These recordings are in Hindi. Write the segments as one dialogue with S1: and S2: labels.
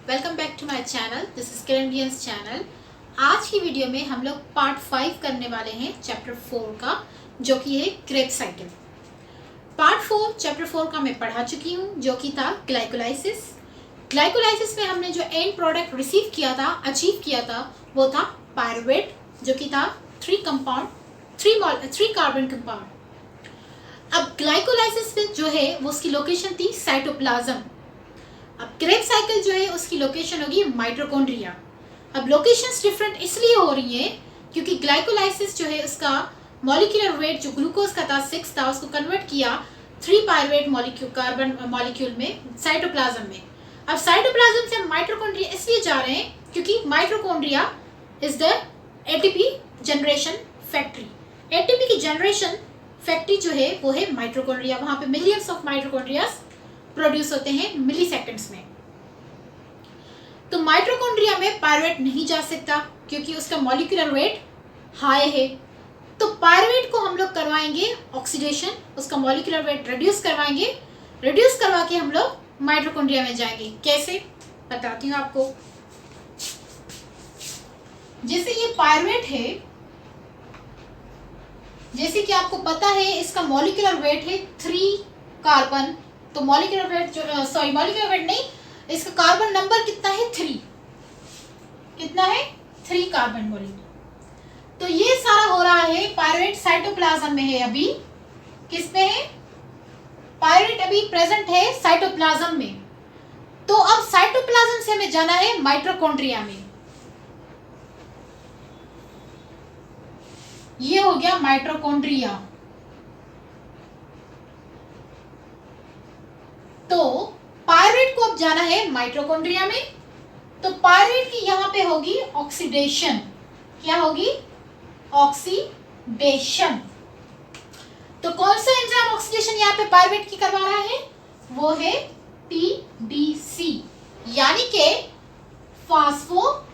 S1: Welcome back to my channel. This is Kiran डियंस चैनल। आज की वीडियो में हम लोग पार्ट 5 करने वाले हैं चैप्टर 4 का, जो कि है क्रेब्स साइकिल। पार्ट 4 चैप्टर 4 का मैं पढ़ा चुकी हूँ, जो कि था ग्लाइकोलाइसिस। ग्लाइकोलाइसिस में हमने जो एंड प्रोडक्ट रिसीव किया था, अचीव किया था, वो था पायरुवेट, जो कि था 3 कार्बन कंपाउंड। अब ग्लाइकोलाइसिस में जो है वो उसकी लोकेशन थी साइटोप्लाज्म। अब क्रेब्स साइकिल जो है उसकी लोकेशन होगी माइटोकॉन्ड्रिया। अब लोकेशंस डिफरेंट इसलिए हो रही है क्योंकि ग्लाइकोलाइसिस जो है उसका मॉलिक्यूलर वेट जो ग्लूकोज का था 6 था, उसको कन्वर्ट किया 3 पायरुवेट मॉलिक्यूल कार्बन मॉलिक्यूल में साइटोप्लाज्म में। अब साइटोप्लाज्म से हम माइटोकॉन्ड्रिया इसलिए जा रहे हैं क्योंकि mitochondria is the ATP generation factory. ATP की जनरेशन फैक्ट्री जो है वो है माइटोकॉन्ड्रिया। वहां पे मिलियंस ऑफ माइटोकॉन्ड्रियाज प्रोड्यूस होते हैं मिली सेकेंड्स में। तो माइटोकॉन्ड्रिया में पायरुवेट नहीं जा सकता क्योंकि उसका मॉलिक्यूलर वेट हाई है। तो पायरुवेट को हम लोग करवाएंगे ऑक्सीडेशन, उसका मॉलिक्यूलर वेट रिड्यूस करवाएंगे। रिड्यूस करवा के हम लोग माइटोकॉन्ड्रिया में जाएंगे। कैसे बताती हूँ आपको। जैसे ये पायरुवेट है, जैसे कि आपको पता है इसका मॉलिक्यूलर वेट है 3 कार्बन। तो मॉलिक्यूलर वेट मॉलिक्यूलर वेट नहीं, इसका कार्बन नंबर कितना है 3। कितना है 3 कार्बन मॉलिक्यूल। तो ये सारा हो रहा है पायरुवेट साइटोप्लाज्म में है। अभी किस में है? पायरुवेट अभी प्रेजेंट है साइटोप्लाज्म में। तो अब साइटोप्लाज्म से हमें जाना है माइटोकॉन्ड्रिया में। ये हो गया माइटोकॉन्ड्रिया। तो पायरुवेट को अब जाना है माइटोकॉन्ड्रिया में। तो पायरुवेट की यहां पे होगी ऑक्सीडेशन। क्या होगी? ऑक्सीडेशन। तो कौन सा एंजाइम ऑक्सीडेशन यहां पे पायरुवेट की करवा रहा है? वो है पीडीसी, यानी के फास्फो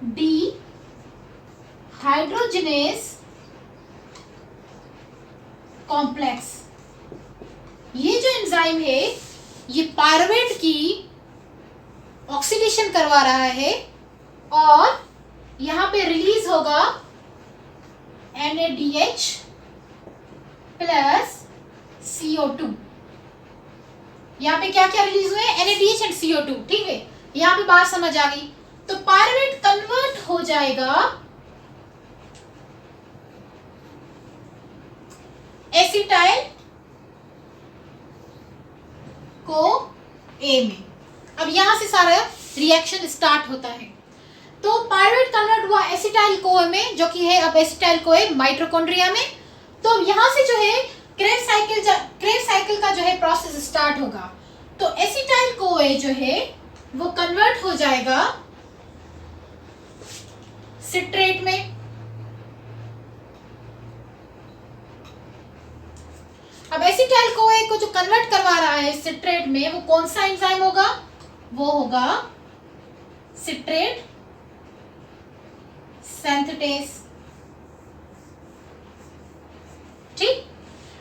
S1: डी हाइड्रोजनेस कॉम्प्लेक्स। ये जो एंजाइम है ये पायरुवेट की ऑक्सीडेशन करवा रहा है और यहां पे रिलीज होगा NaDH प्लस CO2। यहां पे क्या क्या रिलीज हुए? NaDH and CO2। ठीक है, यहां पे बात समझ आ गई। तो पायरुवेट कन्वर्ट हो जाएगा एसिटाइल को ए में। अब यहां से सारा रिएक्शन स्टार्ट होता है। तो पायरुवेट कन्वर्ट हुआ एसिटाइल को में, जो कि है अब एसिटाइल को माइटोकॉन्ड्रिया में। तो यहां से जो है क्रेब्स साइकिल का जो है प्रोसेस स्टार्ट होगा। तो एसिटाइल को जो है वो कन्वर्ट हो जाएगा सिट्रेट में। अब एसिटाइल को जो कन्वर्ट करवा रहा है सिट्रेट में, वो कौन सा एंजाइम होगा? वो होगा सिट्रेट सिंथेटेस। ठीक।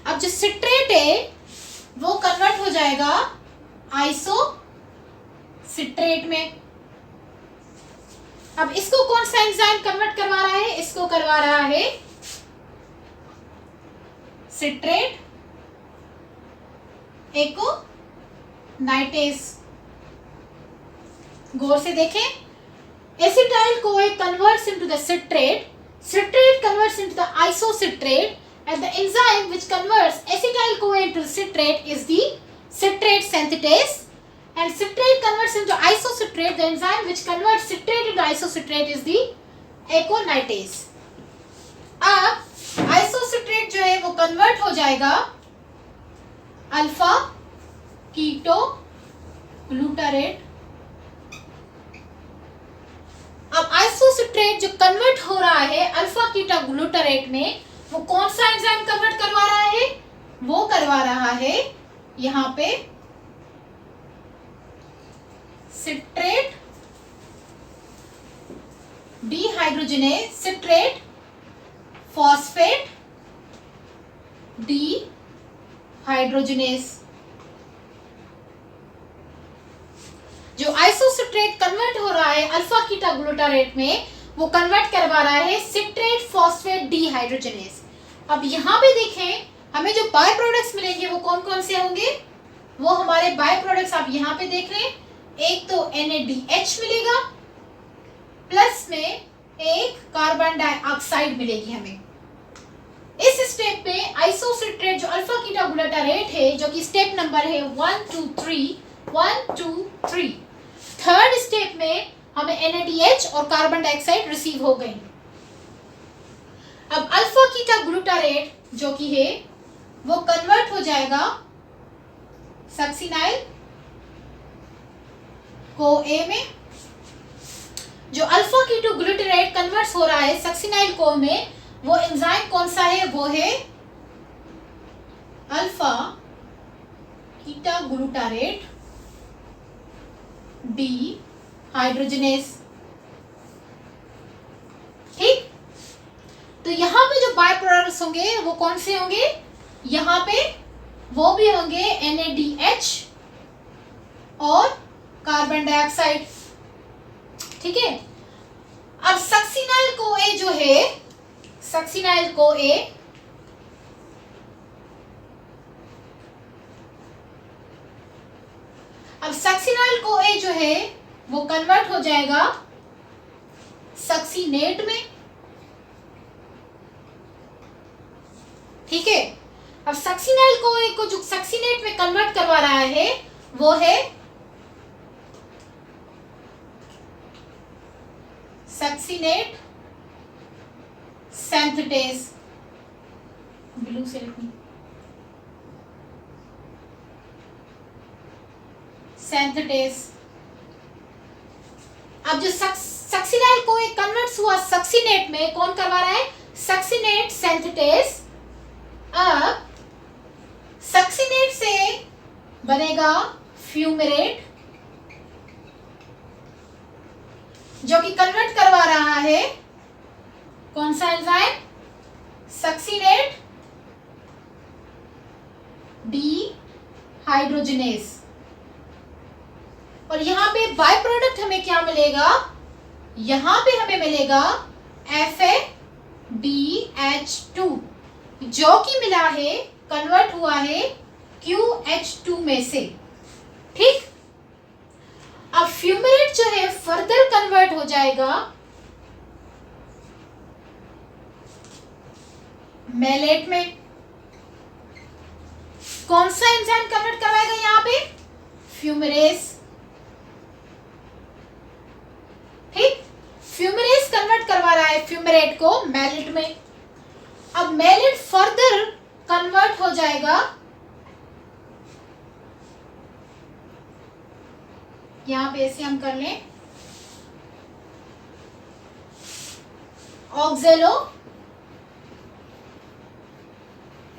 S1: अब जो सिट्रेट है वो कन्वर्ट हो जाएगा आइसो सिट्रेट में। अब इसको कौन सा एंजाइम कन्वर्ट करवा रहा है? इसको करवा रहा है सिट्रेट एको नाइटेस। गौर से देखें, acetyl co converts into the citrate, citrate converts into the isocitrate, and the enzyme which converts acetyl CoA into citrate is the citrate synthetase, and citrate converts into isocitrate. The enzyme which converts citrate into isocitrate is the aconitase. अब आइसोसिट्रेट जो है वो कन्वर्ट हो जाएगा अल्फा कीटो ग्लूटारेट। अब आइसोसिट्रेट जो कन्वर्ट हो रहा है अल्फा कीटो ग्लूटारेट में, वो कौन सा एंजाइम कन्वर्ट करवा रहा है? वो करवा रहा है यहां पे citrate dehydrogenase, citrate phosphate dehydrogenase. Alpha ketoglutarate में वो कन्वर्ट करवा रहा है सिट्रेट फॉस्फेट डीहाइड्रोजनेज। अब यहाँ पे देखें हमें जो बाय प्रोडक्ट्स मिलेंगे वो कौन कौन से होंगे, वो हमारे बाय प्रोडक्ट्स आप यहाँ पे देख रहे हैं, एक तो NaDH मिलेगा, प्लस में एक कार्बन डाइऑक्साइड मिलेगी हमें। इस स्टेप पे आइसोसिट्रेट जो अल्फा कीटा ग्लूटारेट है, जो कि स्टेप नंबर है 1 2 3, थर्ड स्टेप में हमें NaDH और कार्बन डाइऑक्साइड रिसीव हो गई। अब अल्फा कीटा ग्लूटारेट जो कि है वो कन्वर्ट हो जाएगा सक्सिनाइल CoA में। जो अल्फा कीटो ग्लूटारेट कन्वर्ट हो रहा है सक्सिनाइल CoA में, वो एंजाइम कौन सा है, वो है अल्फा कीटा ग्लूटारेट डीहाइड्रोजनेज। ठीक, तो यहाँ पे जो बाय प्रोडक्ट्स होंगे वो कौन से होंगे, यहाँ पे वो भी होंगे NaDH और कार्बन डाइऑक्साइड। ठीक है, अब सक्सिनाइल CoA जो है, सक्सिनाइल CoA अब सक्सिनाइल CoA जो है वो कन्वर्ट हो जाएगा सक्सिनेट में। ठीक है, अब सक्सिनाइल CoA को जो सक्सिनेट में कन्वर्ट करवा रहा है वो है सक्सिनेट सिंथेटेज, ब्लू से लिखूं, सिंथेटेज। अब जो सक्सिनाइल CoA कन्वर्ट्स हुआ सक्सिनेट में, कौन करवा रहा है, सक्सिनेट सिंथेटेज। अब सक्सिनेट से बनेगा फ्यूमेरेट, जो कि कन्वर्ट करवा रहा है कौन सा एंजाइम, सक्सिनेट डीहाइड्रोजनेज। और यहाँ पे बाय प्रोडक्ट हमें क्या मिलेगा, यहाँ पे हमें मिलेगा FADH2, जो कि मिला है, कन्वर्ट हुआ है QH2 में से। ठीक, अब फ्यूमेरेट जो है फर्दर कन्वर्ट हो जाएगा मेलेट में। कौन सा एंजाइम कन्वर्ट करवाएगा यहाँ पे, फ्यूमेरेज। ठीक, फ्यूमेरेज कन्वर्ट करवा रहा है फ्यूमेरेट को मेलेट में। अब मेलेट फर्दर कन्वर्ट हो जाएगा, यहां पे ऐसे हम कर लें, ऑक्जेलो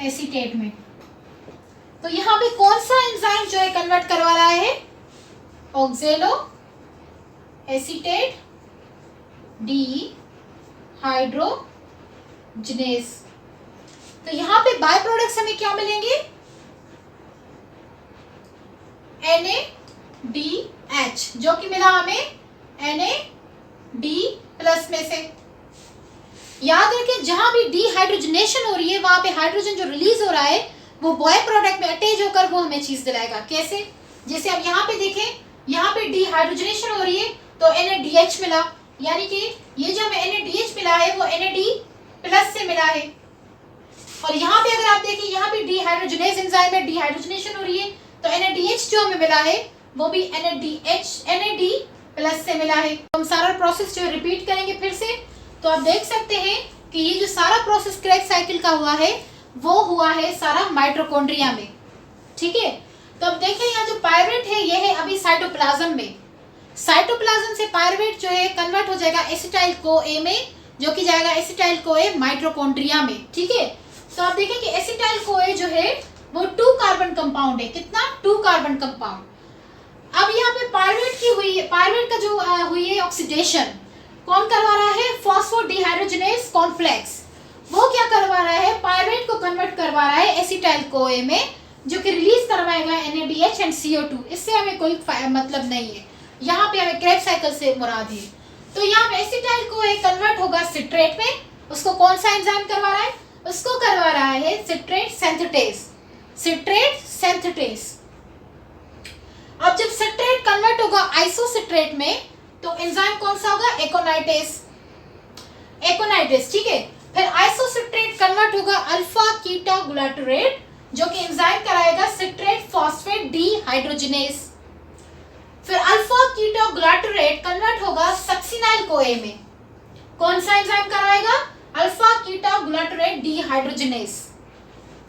S1: एसीटेट में। तो यहां पे कौन सा एंजाइम जो है कन्वर्ट करवा रहा है, ऑक्जेलो एसीटेट डीहाइड्रोजनेज। तो यहाँ पे बाय प्रोडक्ट्स हमें क्या मिलेंगे, NaDH, जो कि मिला हमें NaD प्लस में से। याद रखें जहां भी डीहाइड्रोजनेशन हो रही है वहां पे हाइड्रोजन जो रिलीज हो रहा है वो बाय प्रोडक्ट में अटैच होकर वो हमें चीज दिलाएगा। कैसे, जैसे अब यहाँ पे देखें, यहाँ पे डीहाइड्रोजनेशन हो रही है तो NaDH मिला, यानी कि ये जो हमें NaDH मिला है वो NaD प्लस से मिला है। और यहाँ पे अगर आप देखें, यहाँ पे डीहाइड्रोजनेज एंजाइम में डीहाइड्रोजनेशन हो रही है तो NaDH जो हमें मिला है वो भी NaD प्लस से मिला है। तो हम सारा प्रोसेस जो है रिपीट करेंगे फिर से। तो आप देख सकते हैं कि ये जो सारा प्रोसेस क्रेब्स साइकिल का हुआ है वो हुआ है सारा माइटोकॉन्ड्रिया में। ठीक है, तो अब देखें यहाँ जो पायरुवेट है ये है अभी साइटोप्लाज्म में। साइटोप्लाज्म से पायरुवेट जो है कन्वर्ट हो जाएगा एसिटाइल CoA में, जो कि जाएगा एसिटाइल CoA माइटोकॉन्ड्रिया में। ठीक है, तो आप देखें कि एसिटाइल CoA जो है वो 2 कार्बन कंपाउंड है। कितना, 2 कार्बन कंपाउंड। अब यहाँ पे पायरुवेट की हुई है, पायरुवेट का जो हुई है ऑक्सीडेशन, कौन करवा रहा है, फॉस्फोडीहाइड्रोजनेज कॉम्प्लेक्स। वो क्या करवा रहा है, पायरुवेट को कन्वर्ट करवा रहा है एसिटाइल CoA में, जो कि रिलीज करवाएगा NaDH एंड CO2। इससे हमें कोई मतलब नहीं है। यहाँ पे हमें क्रेब्स साइकिल से मुराद है। तो यहाँ पे एसिटाइल को कन्वर्ट होगा सिट्रेट में, उसको कौन सा एंजाइम करवा रहा है, उसको करवा रहा है सिट्रेट सिंथेटेज, सिट्रेट सिंथेटेज। अब जब सिट्रेट कन्वर्ट होगा आइसोसिट्रेट में तो एंजाइम कौन सा होगा, एकोनाइटेज, एकोनाइटेज, ठीक है। फिर आइसोसिट्रेट कन्वर्ट होगा अल्फा कीटा ग्लूटारेट जो कि एंजाइम कराएगा सिट्रेट फॉस्फेट डीहाइड्रोजिनेज। फिर अल्फा कीटा ग्लूटारेट कन्वर्ट होगा सक्सिनाइल कोए में, कौन सा एंजाइम कराएगा, अल्फा कीटा ग्लूटारेट डीहाइड्रोजिनेज।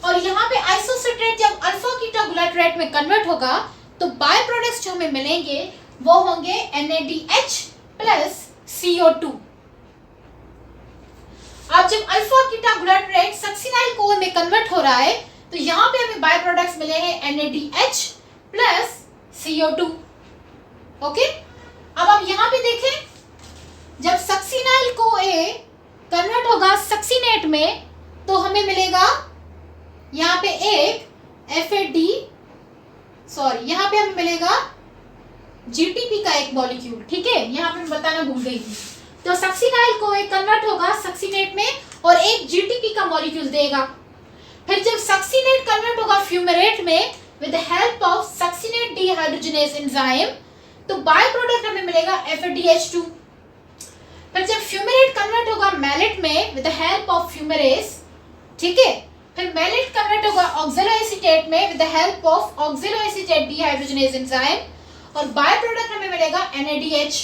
S1: और यहाँ पे आइसोसिट्रेट जब अल्फा कीटा ग्लूटारेट में कन्वर्ट होगा तो बाय प्रोडक्ट्स जो हमें मिलेंगे वो होंगे NADH प्लस CO2। अब जब अल्फा कीटा ग्लूटारेट सक्सिनाइल कोए में कन्वर्ट हो रहा है तो यहाँ पे हमें बाय प्रोडक्ट्स मिले हैं NADH प्लस CO2। ओके, अब आप यहाँ पे देखें, जब सक्सिनाइल कोए कन्वर्ट होगा सक्सिनेट में तो हमें मिलेगा यहाँ पे एक यहाँ पे हमें मिलेगा GTP का एक मॉलिक्यूल, ठीक है, यहाँ पे मैं बताना भूल गई थी। तो सक्सिनाइल कोए कन्वर्ट होगा सक्सिनेट में और एक GTP का मॉलिक्यूल देगा। फिर जब सक्सिनेट कन्वर्ट होगा फ्यूमेरेट में with the help of succinate dehydrogenase enzyme तो बाय प्रोडक्ट हमें मिलेगा FADH2। फिर जब फ्यूमेरेट कन्वर्ट होगा मैलेट में with the help of fumarase, ठीक है, फिर मैलेट कन्वर्ट होगा ऑक्सैलोएसीटेट में with the help of oxaloacetate dehydrogenase enzyme और बाय प्रोडक्ट हमें मिलेगा NADH।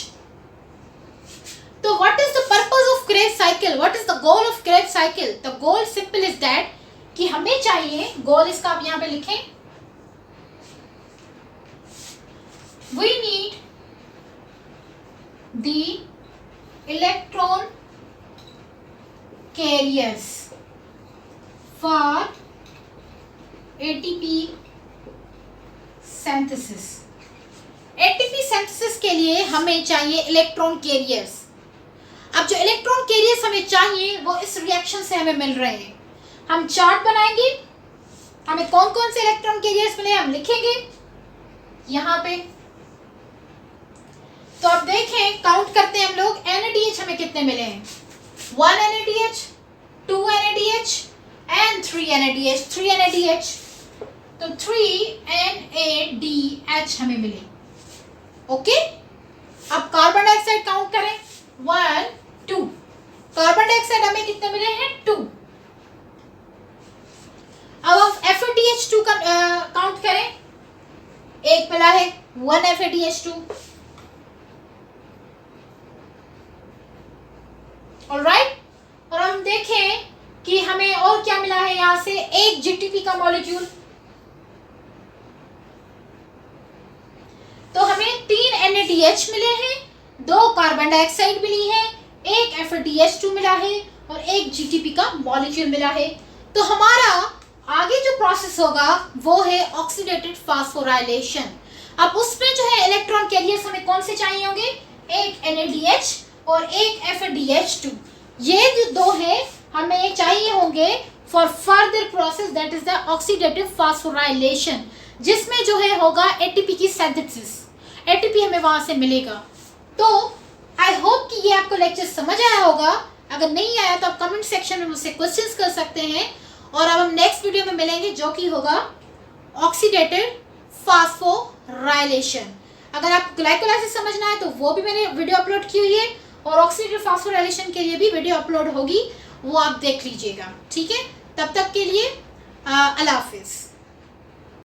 S1: तो what is the purpose of Krebs cycle, what is the goal of Krebs cycle? The goal simple is that कि हमें चाहिए, गोल इसका आप यहाँ पे लिखें, we need the electron carriers for ATP synthesis। ATP synthesis के लिए हमें चाहिए इलेक्ट्रॉन कैरियर्स। अब जो इलेक्ट्रॉन कैरियर्स हमें चाहिए वो इस रिएक्शन से हमें मिल रहे हैं। हम चार्ट बनाएंगे, हमें कौन कौन से इलेक्ट्रॉन कैरियर्स मिले हम लिखेंगे यहाँ पे। तो अब देखें, काउंट करते हैं हम लोग, NADH हमें कितने मिले हैं, 1 NADH, 2 NADH and 3 NADH, 3 NADH, तो 3 NADH हमें मिले। ओके, अब कार्बन डाइऑक्साइड काउंट करें, 1 2, कार्बन डाइऑक्साइड हमें कितने मिले हैं, 2। अब हम FADH2 का काउंट करें, एक मिला है 1 FADH2। ऑलराइट, और हम देखें कि हमें और क्या मिला है, यहां से एक GTP का मॉलिक्यूल। तो हमें 3 NADH मिले हैं, 2 कार्बन डाइऑक्साइड मिली है, एक FADH2 मिला है और एक GTP का मॉलिक्यूल मिला है। तो हमारा आगे जो प्रोसेस होगा वो है ऑक्सीडेटिव फास्फोराइलेशन। अब उसमें जो है इलेक्ट्रॉन कैरियर्स हमें कौन से चाहिए होंगे, एक NADH और एक FADH2। ये जो दो है हमें चाहिए होंगे for further process that is the oxidative phosphorylation, जिसमें जो है होगा ATP की सिंथेसिस, ATP हमें वहां से मिलेगा। तो आई होप कि ये आपको लेक्चर समझ आया होगा। अगर नहीं आया तो आप कमेंट सेक्शन में मुझसे क्वेश्चंस कर सकते हैं और अब हम नेक्स्ट वीडियो में मिलेंगे जो कि होगा ऑक्सीडेटिव फास्फोराइलेशन। अगर आपको ग्लाइकोलाइसिस समझना है तो वो भी मैंने वीडियो अपलोड की हुई है और ऑक्सीडेटिव फास्फोराइलेशन के लिए भी वीडियो अपलोड होगी, वो आप देख लीजिएगा। ठीक है, तब तक के लिए अल्लाह हाफिज़।